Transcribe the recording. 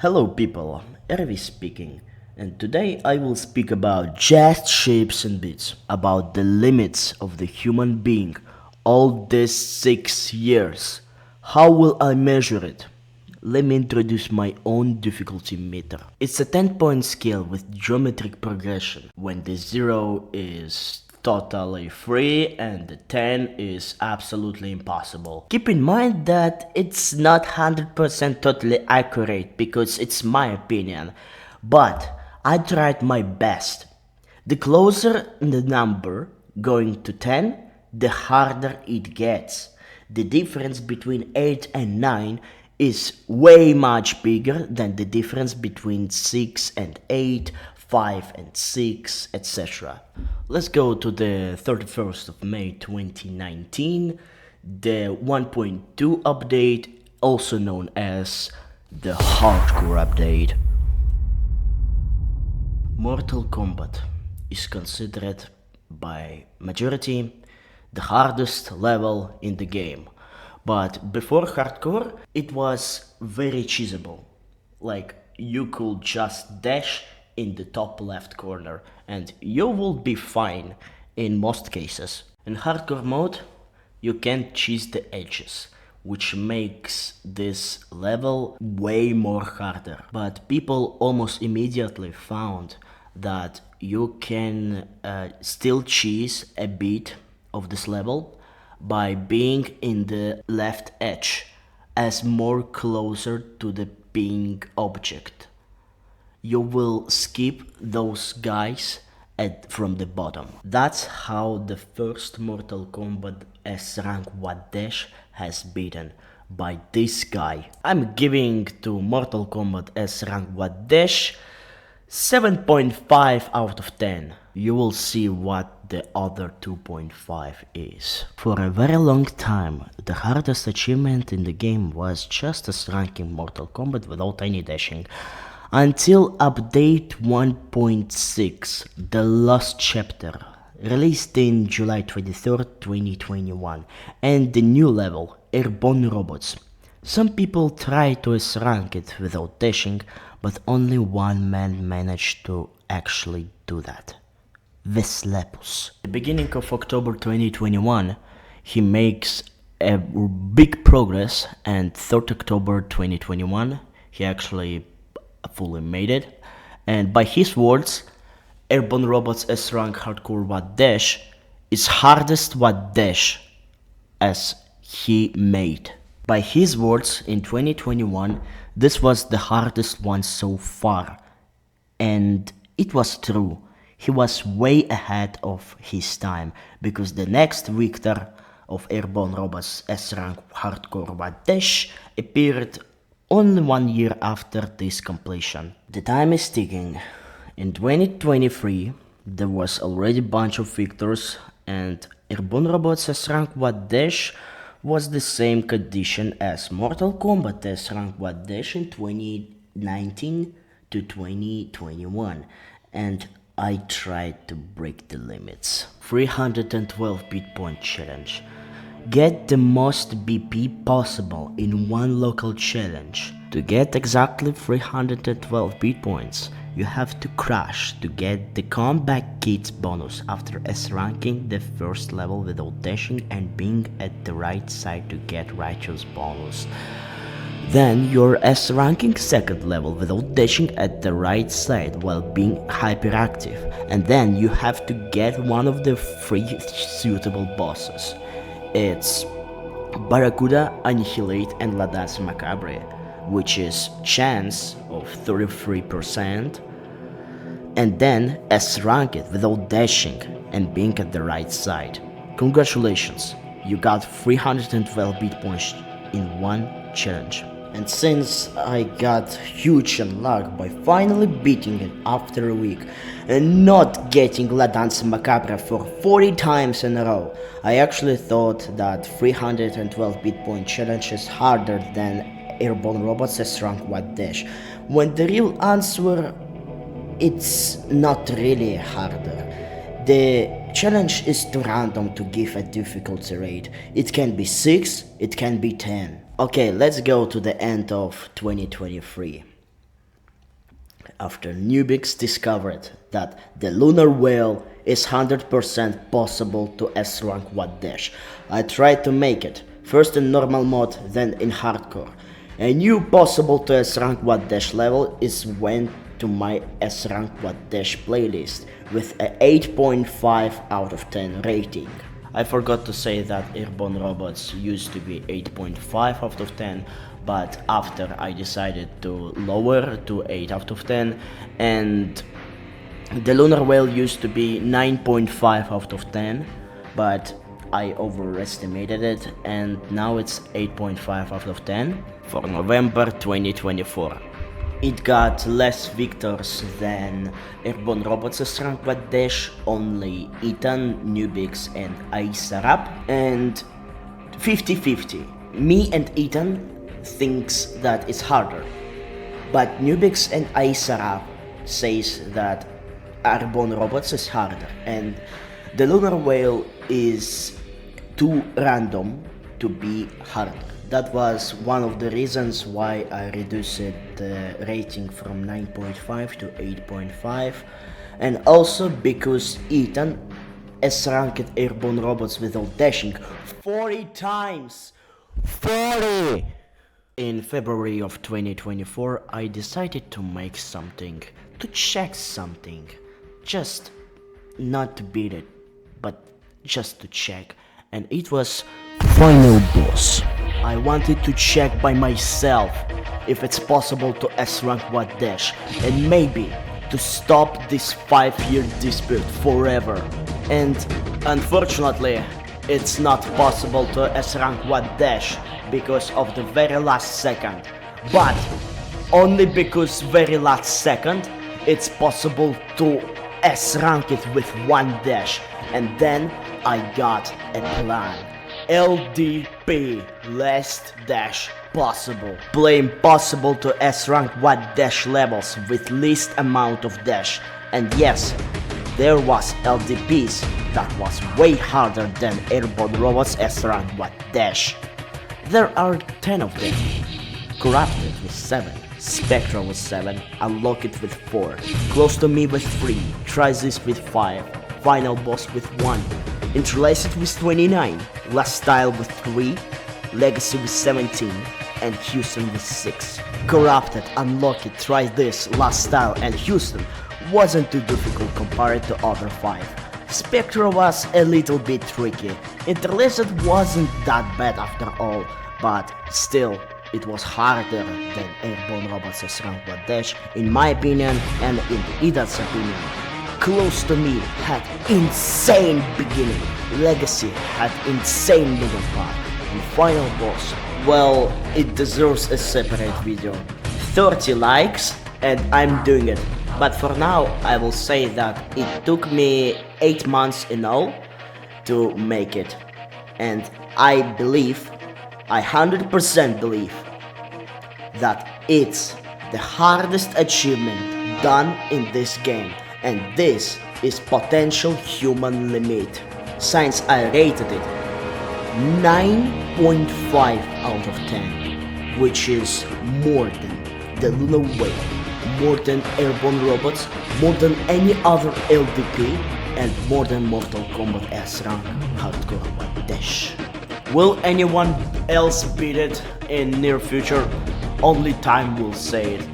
Hello people, Ervi speaking, and today I will speak about just shapes and bits, about the limits of the human being all these 6 years. How will I measure it? Let me introduce my own difficulty meter. It's a 10-point scale with geometric progression, when the 0 is totally free and the 10 is absolutely impossible. Keep in mind that it's not 100% totally accurate because it's my opinion, but I tried my best. The closer the number going to 10, the harder it gets. The difference between 8 and 9 is way much bigger than the difference between 6 and 8, 5 and 6, etc. Let's go to the 31st of May 2019, the 1.2 update, also known as the Hardcore update. Mortal Kombat is considered by majority the hardest level in the game. But before hardcore, it was very cheesable. Like, you could just dash in the top left corner and you will be fine in most cases. In hardcore mode, you can cheese the edges, which makes this level way more harder. But people almost immediately found that you can still cheese a bit of this level by being in the left edge as more closer to the pink object. You will skip those guys from the bottom. That's how the first Mortal Kombat S rank Wadesh has beaten, by this guy. I'm giving to Mortal Kombat S rank Wadesh 7.5 out of 10. You will see what the other 2.5 is. For a very long time, the hardest achievement in the game was just as ranking Mortal Kombat without any dashing. Until update 1.6, the Lost Chapter, released in July 23rd, 2021, and the new level, Airborne Robots. Some people try to S-rank it without dashing, but only one man managed to actually do that. Veslepus. At the beginning of October 2021, he makes a big progress, and 3rd October 2021, he actually fully made it. And by his words, Airborne Robots S-Rank Hardcore Wadesh is hardest Wadesh as he made. By his words, in 2021, this was the hardest one so far. And it was true. He was way ahead of his time, because the next victor of Airborne Robots S-Rank Hardcore Wadesh appeared only 1 year after this completion. The time is ticking. In 2023, there was already a bunch of victors, and Airborne Robots S-Rank Wadesh was the same condition as Mortal Kombat S-Rank Wadesh in 2019 to 2021, and I tried to break the limits. 312 beat point challenge. Get the most BP possible in one local challenge. To get exactly 312 beat points, you have to crash to get the Comeback Kits bonus after S-ranking the first level without dashing and being at the right side to get Righteous bonus. Then you're S-ranking second level without dashing at the right side while being hyperactive, and then you have to get one of the 3 suitable bosses. It's Barracuda, Annihilate and La Danse Macabre, which is chance of 33%, and then S-rank it without dashing and being at the right side. Congratulations, you got 312 beat points in one challenge. And since I got huge unluck by finally beating it after a week and not getting La Danse Macabre for 40 times in a row, I actually thought that 312 beat point challenge is harder than Airborne Robots S-Rank Wadesh, when the real answer, it's not really harder. The challenge is too random to give a difficulty rate. It can be 6, it can be 10. Okay, let's go to the end of 2023. After Nubix discovered that the Lunar Whale is 100% possible to S-Rank WAD Dash, I tried to make it, first in normal mode, then in hardcore. A new possible to S-Rank WAD Dash level is went to my S-Rank WAD Dash playlist with a 8.5 out of 10 rating. I forgot to say that Airborne Robots used to be 8.5 out of 10, but after I decided to lower to 8 out of 10, and the Lunar Whale used to be 9.5 out of 10, but I overestimated it, and now it's 8.5 out of 10 for November 2024. It got less victors than Airborne Robots S-Rank WAD Dash, only Ethan, Nubix and Aisarab, and 50-50. Me and Ethan thinks that it's harder, but Nubix and Aisarab says that Airborne Robots is harder, and the Lunar Whale is too random to be harder. That was one of the reasons why I reduced the rating from 9.5 to 8.5, and also because Ethan S-ranked Airborne Robots without dashing 40 times! 40! In February of 2024, I decided to make something, to check something, just not to beat it, but just to check, and it was Final Boss. I wanted to check by myself if it's possible to S-rank WAD Dash, and maybe to stop this 5-year dispute forever. And unfortunately, it's not possible to S-rank WAD Dash because of the very last second. But only because very last second, it's possible to S-rank it with one dash. And then I got a plan. LDP, last dash possible. Play impossible to S-rank WAD Dash levels with least amount of dash. And yes, there was LDPs that was way harder than Airborne Robots S-rank WAD Dash. There are 10 of them. Corrupted with 7, Spectra with 7, Unlocked with 4, Close to Me with 3, Trizis with 5, Final Boss with 1, Interlaced with 29, Last Style with 3, Legacy with 17, and Houston with 6. Corrupted, Unlocked, Try This, Last Style, and Houston wasn't too difficult compared to other 5. Spectra was a little bit tricky. Interlaced wasn't that bad after all, but still, it was harder than Airborne Robots S-rank WAD Dash in my opinion and in Ethan's opinion. Close to Me had insane beginning, Legacy had insane middle part, and Final Boss, well, it deserves a separate video. 30 likes and I'm doing it. But for now, I will say that it took me 8 months in all to make it. And I believe, I 100% believe, that it's the hardest achievement done in this game. And this is potential human limit. Since I rated it 9.5 out of 10, which is more than the Lunar Whale, more than Airborne Robots, more than any other LDP, and more than Mortal Kombat S-rank Hardcore WAD Dash. Will anyone else beat it in near future? Only time will say it.